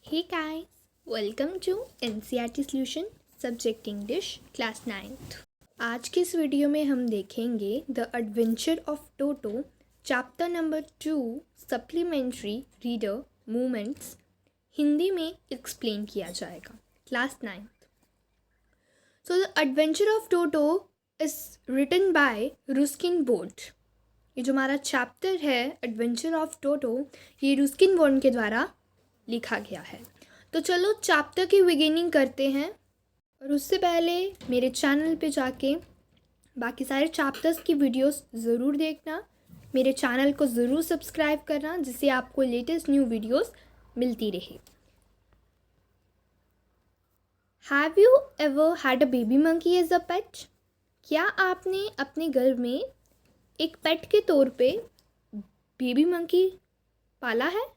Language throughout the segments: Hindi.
Hey guys, welcome to NCERT Solution Subject English Class 9th। आज के इस वीडियो में हम देखेंगे the adventure of Toto chapter number 2 supplementary reader movements Hindi में एक्सप्लेन किया जाएगा। Class 9th। So the adventure of Toto is written by Ruskin Bond. ये जो हमारा चैप्टर है एडवेंचर ऑफ टोटो, ये रुस्किन बोर्ड के द्वारा लिखा गया है। तो चलो चैप्टर की बिगिनिंग करते हैं, और उससे पहले मेरे चैनल पे जाके बाकी सारे चैप्टर्स की वीडियोस ज़रूर देखना, मेरे चैनल को ज़रूर सब्सक्राइब करना, जिससे आपको लेटेस्ट न्यू वीडियोस मिलती रहे। Have you ever had a baby monkey as a pet? क्या आपने अपने घर में एक पेट के तौर पे बेबी मंकी पाला है?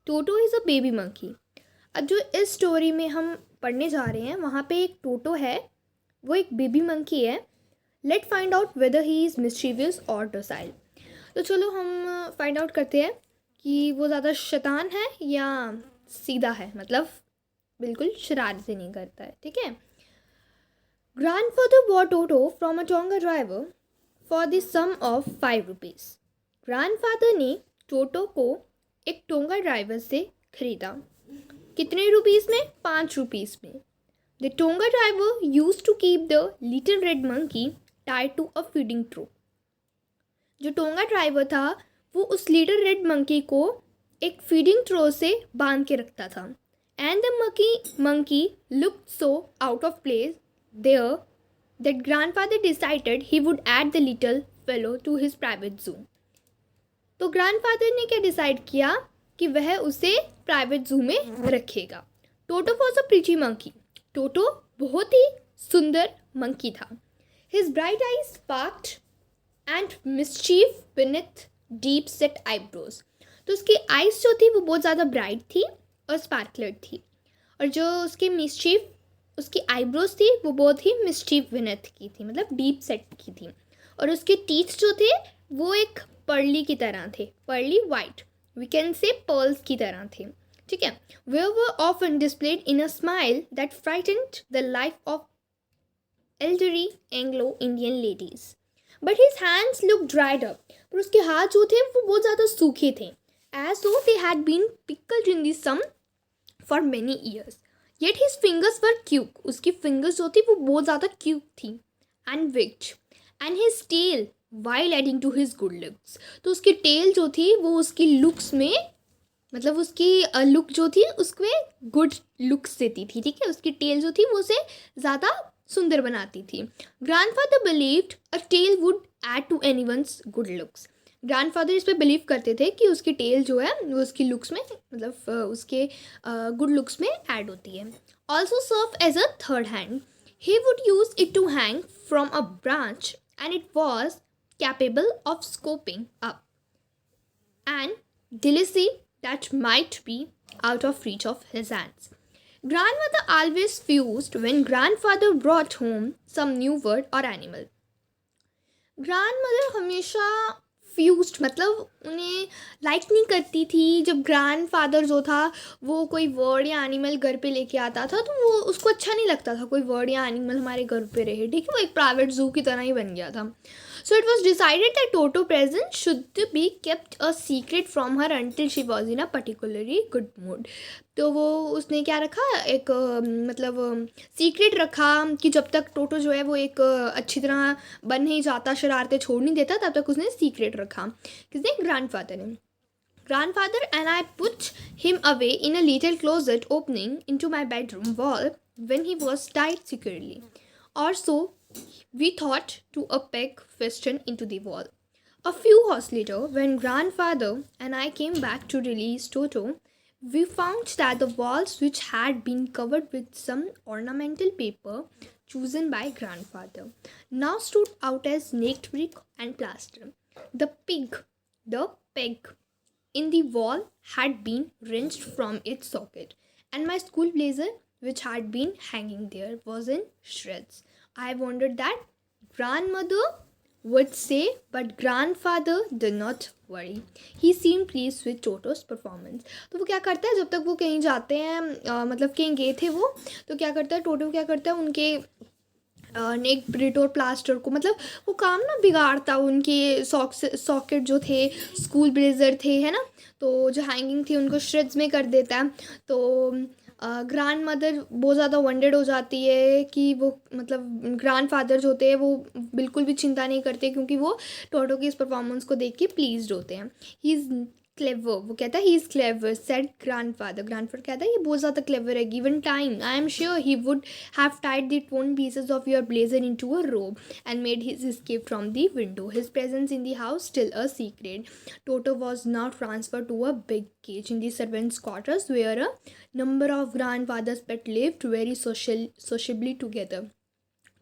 टोटो इज़ अ बेबी मंकी। अब जो इस स्टोरी में हम पढ़ने जा रहे हैं, वहाँ पे एक टोटो है, वो एक बेबी मंकी है। Let find out whether he is mischievous और डोसाइल। तो चलो हम फाइंड आउट करते हैं कि वो ज़्यादा शैतान है या सीधा है, मतलब बिल्कुल शरारतें नहीं करता है। ठीक है। Grandfather bought Toto from a tonga driver for the sum of 5 rupees. Grandfather ने टोटो को एक टोंगा ड्राइवर से खरीदा। कितने रुपीज़ में? 5 रुपीज़ में। The tonga driver use to keep the little red monkey tied to a feeding trough. जो टोंगा ड्राइवर था वो उस लिटिल रेड मंकी को एक फीडिंग ट्रो से बांध के रखता था। And the monkey looked so out of place there that grandfather decided he would add the little fellow to his private zoo. तो ग्रैंडफादर ने क्या डिसाइड किया कि वह उसे प्राइवेट जू में रखेगा। Toto was a pretty monkey. Toto बहुत ही सुंदर मंकी था। His bright eyes sparked and mischief beneath deep set eyebrows. तो उसकी आईज जो थी वो बहुत ज़्यादा ब्राइट थी और स्पार्कलर थी, और जो उसकी मिस्चीफ उसकी आईब्रोज थी वो बहुत ही मिस्चीफ बिनेथ की थी, मतलब डीप सेट की थी। और उसके टीथ जो थे वो एक पर्ली की तरह थे, pearly white, we can say pearls की तरह थे। ठीक है। They were often displayed in a smile that frightened the life of elderly Anglo Indian ladies, but his hands look dried up. पर उसके हाथ जो थे वो बहुत ज़्यादा सूखे थे, as though they had been pickled in the sun for many years. Yet his fingers were quick. उसकी फिंगर्स जो थी वो बहुत ज़्यादा क्यूक थी, and wicked, and his tail while adding to his good looks. तो उसकी टेल जो थी वो उसकी लुक्स में, मतलब उसकी लुक जो थी उसमें गुड लुक्स देती थी। ठीक है। उसकी टेल जो थी वो उसे ज़्यादा सुंदर बनाती थी। Grandfather believed a tail would add to anyone's good looks. Grandfather इस पर बिलीव करते थे कि उसकी टेल जो है वो उसकी लुक्स में, मतलब उसके गुड लुक्स में ऐड होती है। Also serve as a third hand. He would use it to hang from a branch and it was capable of scoping up and delicacy that might be out of reach of his hands. Grandmother always fused when grandfather brought home some new word or animal. Grandmother हमेशा फ्यूज्ड, मतलब उन्हें लाइक नहीं करती थी जब ग्रैंडफादर जो था वो कोई वर्ड या एनिमल घर पे लेके आता था, तो वो उसको अच्छा नहीं लगता था कोई वर्ड या एनिमल हमारे घर पे रहे। ठीक है। वो एक प्राइवेट जू की तरह ही बन गया था। So it was decided that Toto present should be kept a secret from her until she was in a particularly good mood. तो वो उसने क्या रखा, एक मतलब सीक्रेट रखा कि जब तक टोटो जो है वो एक अच्छी तरह बन नहीं जाता, शरारतें छोड़ नहीं देता, तब तक उसने सीक्रेट रखा। किसने? ग्रैंडफादर ने। Grandfather and I put him away in a little closet opening into my bedroom wall when he was tied securely. Or so we thought, to a peg fastened into the wall. A few hours later, when grandfather and I came back to release Toto, we found that the walls, which had been covered with some ornamental paper chosen by grandfather, now stood out as naked brick and plaster. The peg in the wall had been wrenched from its socket, and my school blazer, which had been hanging there, was in shreds. I wondered that grandmother would say, but grandfather did not worry. He seemed pleased with Toto's performance. तो वो क्या करता है, जब तक वो कहीं जाते हैं, मतलब कहीं गए थे वो, तो क्या करता है टोटो, क्या करता है उनके नेक ब्रिटोर प्लास्टर को, मतलब वो काम ना बिगाड़ता, उनके सॉकेट जो थे, स्कूल ब्लेजर थे, है ना, तो जो हैंगिंग थी उनको श्रेड्स में कर देता है. तो ग्रैंड मदर बहुत ज़्यादा वंडेड हो जाती है कि वो, मतलब ग्रैंड फादर जो होते हैं वो बिल्कुल भी चिंता नहीं करते, क्योंकि वो टोटो की इस परफॉर्मेंस को देख के प्लीज्ड होते हैं. ही इज़ क्लेवर, वो कहता है he is clever, said grandfather. Grandfather कहता है ये बहुत ज़्यादा क्लेवर है. Given time I am sure he would have tied the torn pieces of your blazer into a robe and made his escape from the window. His presence in the house still a secret. Toto was now transferred to a big cage in the servants' quarters where a number of grandfathers pet lived very sociably together.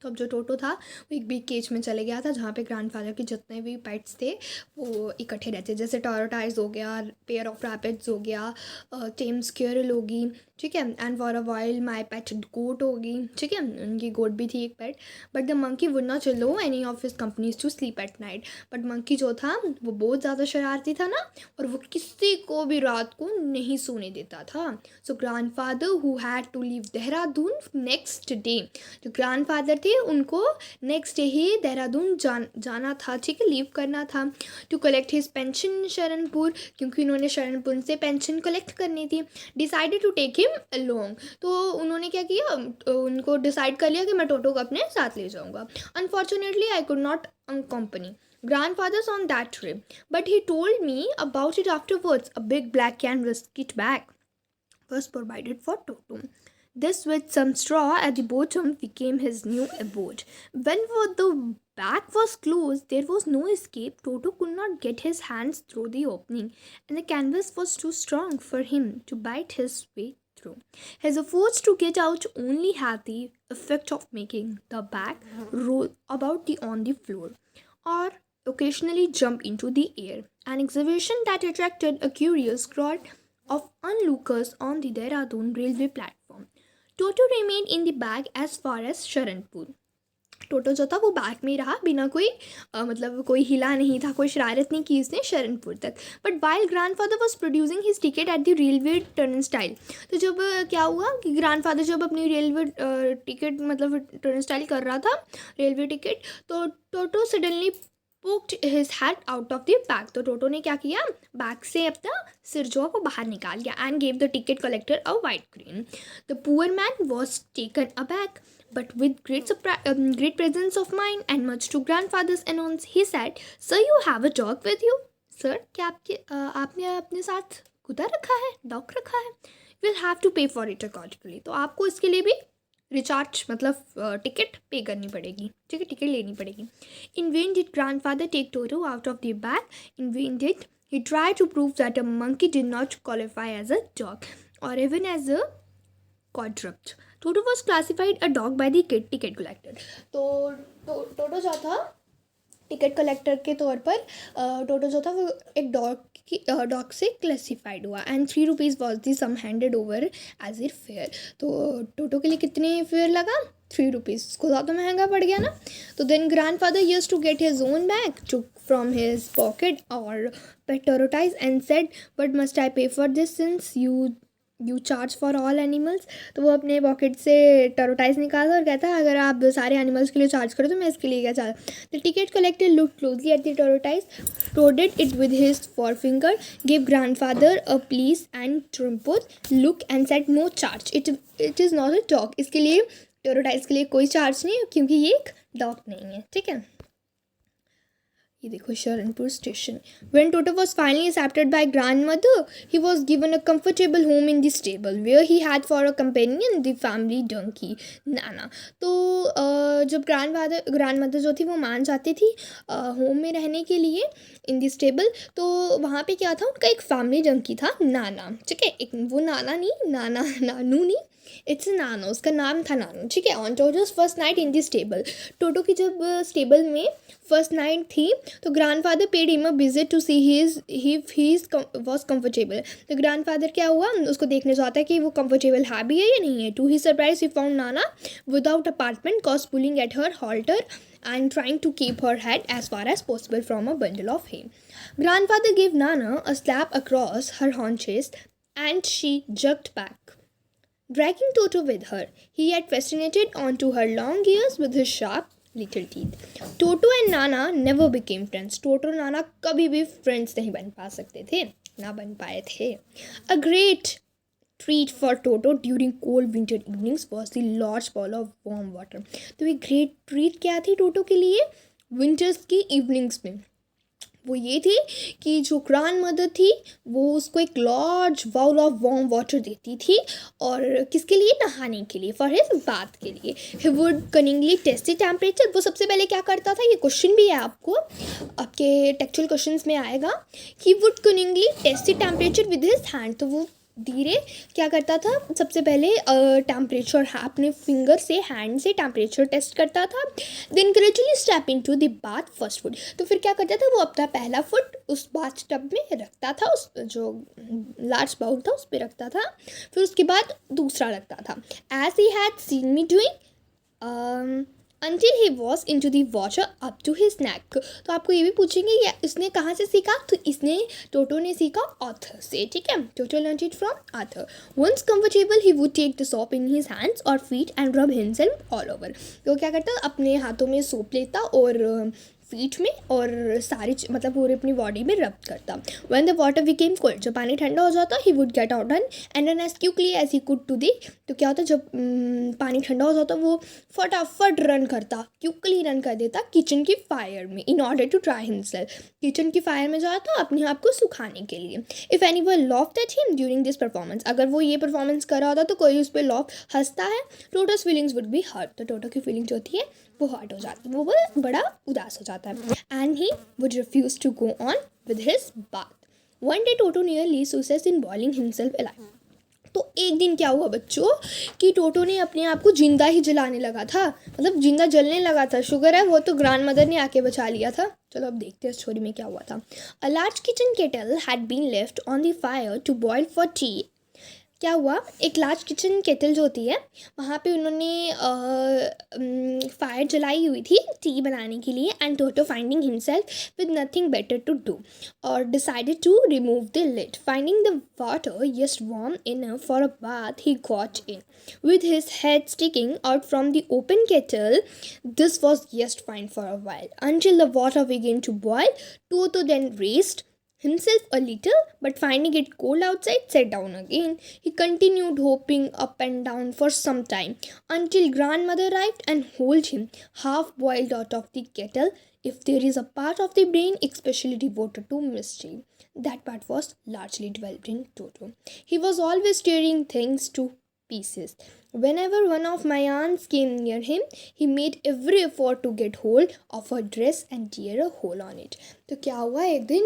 तो अब जो टोटो था वो एक बिग केज में चले गया था, जहाँ पे ग्रैंडफादर के जितने भी पेट्स थे वो इकट्ठे रहते, जैसे टॉर्टोइज हो गया, पेयर ऑफ रैपिड्स हो गया, टेम स्क्विरल होगी, ठीक है, and for a while my pet goat होगी, ठीक है, उनकी गोट भी थी एक pet. But the monkey would not allow any of his companies to sleep at night. But monkey जो था वो बहुत ज़्यादा शरारती था ना, और वो किसी को भी रात को नहीं सोने देता था. So grandfather who had to leave Dehradun next day, जो ग्रैंडफादर थे उनको नेक्स्ट डे ही देहरादून जाना था, ठीक है, लीव करना था, to collect his pension Saharanpur, क्योंकि उन्होंने शरणपुर से पेंशन कलेक्ट करनी थी. Decided to take him along, तो उन्होंने क्या किया, उनको डिसाइड कर लिया कि मैं टोटो को अपने साथ ले जाऊंगा. Unfortunately I could not accompany grandfathers on that trip, but he told me about it afterwards. A big black canvas kit bag was provided for Toto. This, with some straw at the bottom, became his new abode. When the bag was closed, there was no escape. Toto could not get his hands through the opening, and the canvas was too strong for him to bite his way through. His efforts to get out only had the effect of making the bag roll about on the floor, or occasionally jump into the air, an exhibition that attracted a curious crowd of onlookers on the Dehradun railway platform. Toto remained in the bag as far as Sharanpur. टोटो जो था वो बैग में ही रहा, बिना कोई मतलब कोई हिला नहीं था, कोई शरारत नहीं की उसने शरणपुर तक. But while grandfather was producing his ticket at the railway turnstile, तो जब क्या हुआ कि ग्रैंडफादर जब अपनी रेलवे टिकट मतलब टर्नस्टाइल कर रहा था रेलवे टिकट, तो Toto suddenly poked his head out of the bag. तो टोटो ने क्या किया, बैग से अपना सिर जो को बाहर निकाल लिया, and gave the ticket collector a white green. The poor man was taken aback, but with great presence of mind and much to grandfather's announce, he said, "Sir, you have a dog with you." Sir, क्या आपने अपने साथ कुत्ता रखा है, डॉग रखा है? Will have to pay for it accordingly. तो आपको इसके लिए भी रिचार्ज मतलब टिकट पे करनी पड़ेगी, ठीक है, टिकट लेनी पड़ेगी. In vain did grandfather take Toto out of the bag. In vain did he try to prove that a monkey did not qualify as a dog or even as a quadruped. Toto was classified a dog by the ticket collector. तो टोटो जो था टिकट कलेक्टर के तौर पर टोटो जो था वो एक डॉग से क्लासीफाइड हुआ, and 3 rupees was the sum handed over as it fare. तो टोटो के लिए कितने फेयर लगा, 3 रुपीज़, उसको ज़्यादा महंगा पड़ गया ना. तो then grandfather used to get his own bag to from his pocket और पेटोरोटाइज and said, but must I pay for this since you charge for all animals. तो वो अपने पॉकेट से टरोटाइज निकाला और कहता है अगर आप सारे एनिमल्स के लिए चार्ज करो तो मैं इसके लिए क्या charge. The ticket collector look closely at the tortoise, toted it with his forefinger, give grandfather a please and triumphant look and said no charge, it is not a dog. इसके लिए टरोटाइज के लिए कोई चार्ज नहीं है क्योंकि ये एक डॉग नहीं है, ठीक है. ये देखो Sharanpur station. When Toto was finally accepted by grandmother, he was given a comfortable home in the stable, where he had for a companion the family donkey Nana. तो जब ग्रैंडमदर जो थी वो मान जाती थी होम में रहने के लिए इन द स्टेबल, तो वहाँ पे क्या था, उनका एक फैमिली डंकी था नाना, ठीक है. एक वो नाना नहीं, नानू नहीं, इट्स नानो, उसका नाम था नानू, ठीक है. On Toto's first night in the stable, Toto की जब स्टेबल में फर्स्ट नाइट थी तो grandfather paid him a visit to see he was comfortable. तो ग्रैंडफादर क्या हुआ, उसको देखने जाता है कि वो कम्फर्टेबल है या नहीं है. To he surprise he found Nana without apartment cause pulling at her halter and trying to keep her head as far as possible from a bundle of hay. Grandfather gave Nana a slap across her haunches and she jerked back, dragging Toto with her. He had fascinated onto her long ears with his sharp little teeth. Toto and Nana never became friends. Toto और नाना कभी भी friends नहीं बन पा सकते थे, ना बन पाए थे. A great treat for Toto during cold winter evenings was the large bowl of warm water. तो एक great treat क्या थी टोटो के लिए winters की evenings में? वो ये थी कि जो ग्रैंड मदर थी वो उसको एक large bowl of warm water देती थी. और किसके लिए? नहाने के लिए, फॉर हिज बाथ के लिए. He would cunningly test the temperature. वो सबसे पहले क्या करता था, ये क्वेश्चन भी है आपको, आपके टेक्चुअल क्वेश्चंस में आएगा. He would cunningly test the temperature with his hand. तो वो धीरे क्या करता था, सबसे पहले टेम्परेचर अपने फिंगर से, हैंड से टेम्परेचर टेस्ट करता था. Then gradually step into the bath first foot. तो फिर क्या करता था, वो अपना पहला फुट उस बाथ टब में रखता था, उस जो लार्ज बाउल था उस पर रखता था. फिर उसके बाद दूसरा रखता था. As he had seen me doing until he was into the water up to his neck. तो आपको ये भी पूछेंगे ये इसने कहाँ से सीखा, तो इसने टोटो ने सीखा ऑथर से. ठीक है, टोटो learned it from author. Once comfortable he would take the soap in his hands or feet and rub himself all over. तो क्या करता, अपने हाथों में सोप लेता और फीट में और सारी मतलब पूरे अपनी बॉडी में रब करता. When the water became cold, जब पानी ठंडा हो जाता, he would get out and run as quickly as he could to the. तो क्या होता, जब पानी ठंडा हो जाता वो फटाफट रन करता, क्विकली रन कर देता किचन की फायर में, in order to dry himself. Kitchen की फायर में जाता अपने आप को सुखाने के लिए. If anyone laughed at him during this performance, अगर वो ये परफॉर्मेंस कर रहा होता तो कोई उस पर हंसता है, टोटो's feelings would be hurt. तो टोटो की फीलिंग जो होती है वो हर्ट हो जाती है, वो बड़ा उदास हो जाता है. And he would refuse to go on with his bath. One day Toto nearly succeeds in boiling himself alive. तो एक दिन क्या हुआ बच्चों कि टोटो ने अपने आप को जिंदा ही जलाने लगा था, मतलब जिंदा जलने लगा था. शुगर है वो तो ग्रैंड मदर ने आके बचा लिया था. चलो अब देखते हैं स्टोरी में क्या हुआ था. A large kitchen kettle had been left on the fire to boil for tea. क्या हुआ, एक लार्ज किचन केटल जो होती है वहाँ पे उन्होंने फायर जलाई हुई थी टी बनाने के लिए. And Toto finding himself with nothing better to do और decided to remove the lid. Finding the water just warm enough for a bath he got in with his head sticking out from the open kettle. This was just fine for a while until the water began to boil. Toto then raised himself a little, but finding it cold outside, sat down again. He continued hopping up and down for some time until grandmother arrived and hauled him half boiled out of the kettle. If there is a part of the brain especially devoted to mystery, that part was largely developed in Toto. He was always tearing things to pieces. Whenever one of my aunts came near him, he made every effort to get hold of her dress and tear a hole on it. तो क्या हुआ, एक दिन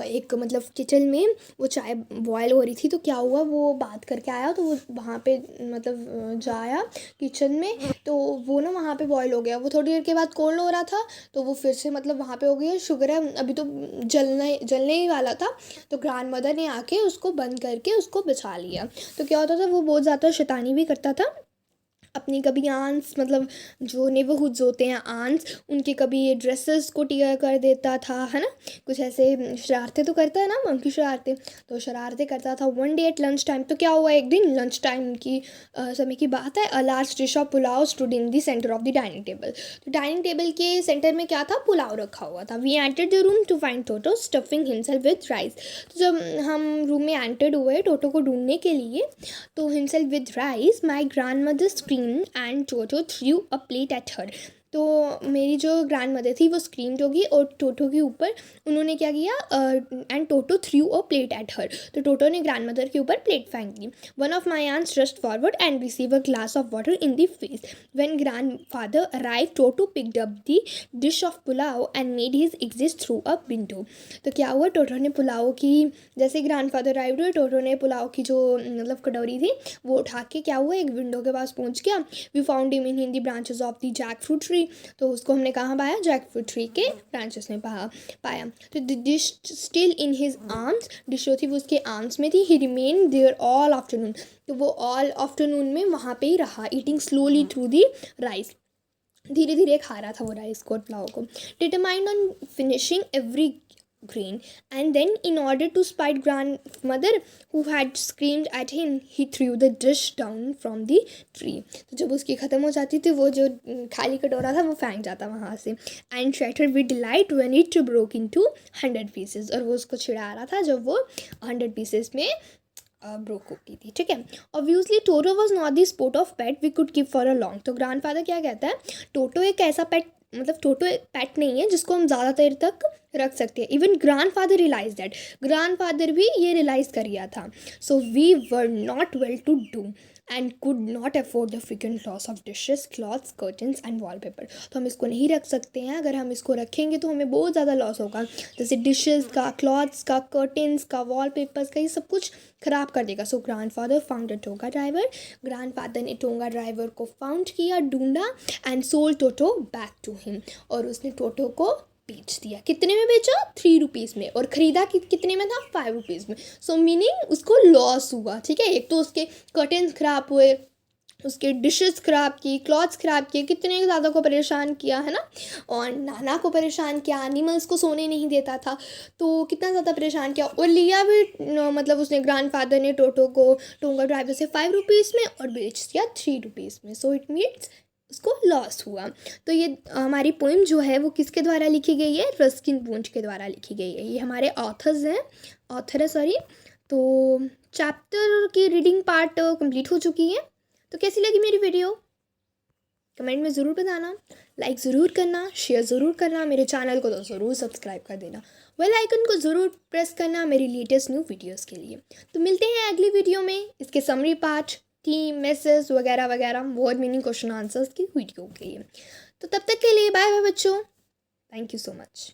एक मतलब किचन में वो चाय बॉयल हो रही थी. तो क्या हुआ, वो बात करके आया तो वो वहाँ पे मतलब जाया किचन में, तो वो ना वहाँ पे बॉयल हो गया. वो थोड़ी देर के बाद कोल्ड हो रहा था तो वो फिर से मतलब वहाँ पे हो गया. शुगर है अभी तो जलने ही वाला था. तो ग्रैंड मदर ने आके उसको बंद करके उसको बचा लिया. तो क्या होता था, वो बहुत ज़्यादा शैतानी भी करता था अपनी. कभी आंट्स मतलब जो नेबरहुड्स होते हैं आंट्स, उनके कभी ड्रेसेस को टीयर कर देता था, है ना. कुछ ऐसे शरारतें तो करता है ना, मंकी शरारतें, तो शरारतें करता था. One day at lunch time, तो क्या हुआ एक दिन लंच टाइम की समय की बात है. A large dish of pulao stood in the centre of the dining table. तो डाइनिंग टेबल के सेंटर में क्या था, पुलाव रखा हुआ था. We entered the room to find Toto stuffing himself with rice. तो जब हम रूम में एंटर्ड हुए टोटो को ढूंढने के लिए, तो himself with rice, my grand mother scream and Toto threw a plate at her. तो मेरी जो ग्रैंड मदर थी वो स्क्रीम्ड होगी और टोटो के ऊपर उन्होंने क्या किया, and Toto threw a plate at her. तो टोटो ने ग्रैंड मदर के ऊपर प्लेट फेंक दी. One of my aunts rushed forward and receive a glass of water in the face. When grandfather arrive, Toto picked up the dish of pulao and made his exit through a window. तो क्या हुआ, टोटो ने पुलाव की, जैसे ग्रैंड फादर अराइव हुए, टोटो ने पुलाव की जो मतलब कटोरी थी वो उठा के क्या हुआ, एक विंडो के पास पहुँच गया. We found him in the branches of the jackfruit tree. तो उसको हमने कहाँ पाया, जैक फ्रूट ट्री के ब्रांचेस में पाया. तो the dish still in his arms, dish जो थी वो उसके आर्म्स में थी. He remain there all afternoon. तो वो ऑल आफ्टरनून में वहाँ पे ही रहा, eating slowly through the rice. धीरे धीरे खा रहा था वो राइस को और पुलाव को. Determined on finishing every grain, and then in order to spite grandmother who had screamed at him, he threw the dish down from the tree. तो जब उसकी ख़त्म हो जाती थी वो जो खाली कटोरा था वो फेंक जाता वहाँ से. And shattered with delight when it broke into 100 pieces. और वो उसको चिढ़ा रहा था जब वो 100 pieces में ब्रोक होती थी. ठीक है. Obviously Toto was not the sport of pet we could keep for a long. तो ग्रैंडफादर क्या कहता है, टोटो एक ऐसा पेट, मतलब टोटो एक पेट नहीं है जिसको हम ज़्यादा देर तक रख सकते हैं. Even grandfather realise that, grandfather भी ये रियलाइज़ कर गया था. So we were not well to do and could not afford the frequent loss of dishes, clothes, curtains and wallpaper. तो हम इसको नहीं रख सकते हैं. अगर हम इसको रखेंगे तो हमें बहुत ज़्यादा लॉस होगा. जैसे डिशेस का, क्लॉथ्स का, कर्टन्स का, वॉलपेपर्स का, ये सब कुछ ख़राब कर देगा. So grandfather found a tonga driver. Grandfather ने टोंगा ड्राइवर को फाउंड किया, ढूंढा, and sold Toto back to him. और उसने टोटो को बेच दिया. कितने में बेचा? 3 रुपीज़ में. और ख़रीदा कितने में था? 5 रुपीज़ में. सो मीनिंग उसको लॉस हुआ. ठीक है. एक तो उसके कर्टन्स ख़राब हुए, उसके डिशेस ख़राब की, क्लॉथ्स ख़राब किए, कितने ज़्यादा को परेशान किया है ना. और नाना को परेशान किया, एनिमल्स को सोने नहीं देता था, तो कितना ज़्यादा परेशान किया. और लिया भी मतलब उसने, ग्रैंडफादर ने टोटो को टोंगा ड्राइवर से 5 रुपीज़ में और बेच दिया 3 रुपीज़ में. सो इट मीन्स उसको लॉस हुआ. तो ये हमारी पोइम जो है वो किसके द्वारा लिखी गई है? रस्किन बॉन्ड के द्वारा लिखी गई है. ये हमारे ऑथर है सॉरी. तो चैप्टर की रीडिंग पार्ट कंप्लीट हो चुकी है. तो कैसी लगी मेरी वीडियो? कमेंट में ज़रूर बताना, लाइक ज़रूर करना, शेयर ज़रूर करना, मेरे चैनल को तो ज़रूर सब्सक्राइब कर देना, बेल आइकन को ज़रूर प्रेस करना मेरी लेटेस्ट न्यू वीडियोस के लिए. तो मिलते हैं अगली वीडियो में इसके समरी पार्ट, थीम, मैसेज वगैरह वगैरह, वर्ड मीनिंग, क्वेश्चन आंसर्स की वीडियो के लिए. तो तब तक के लिए बाय बाय बच्चों. Thank you so much.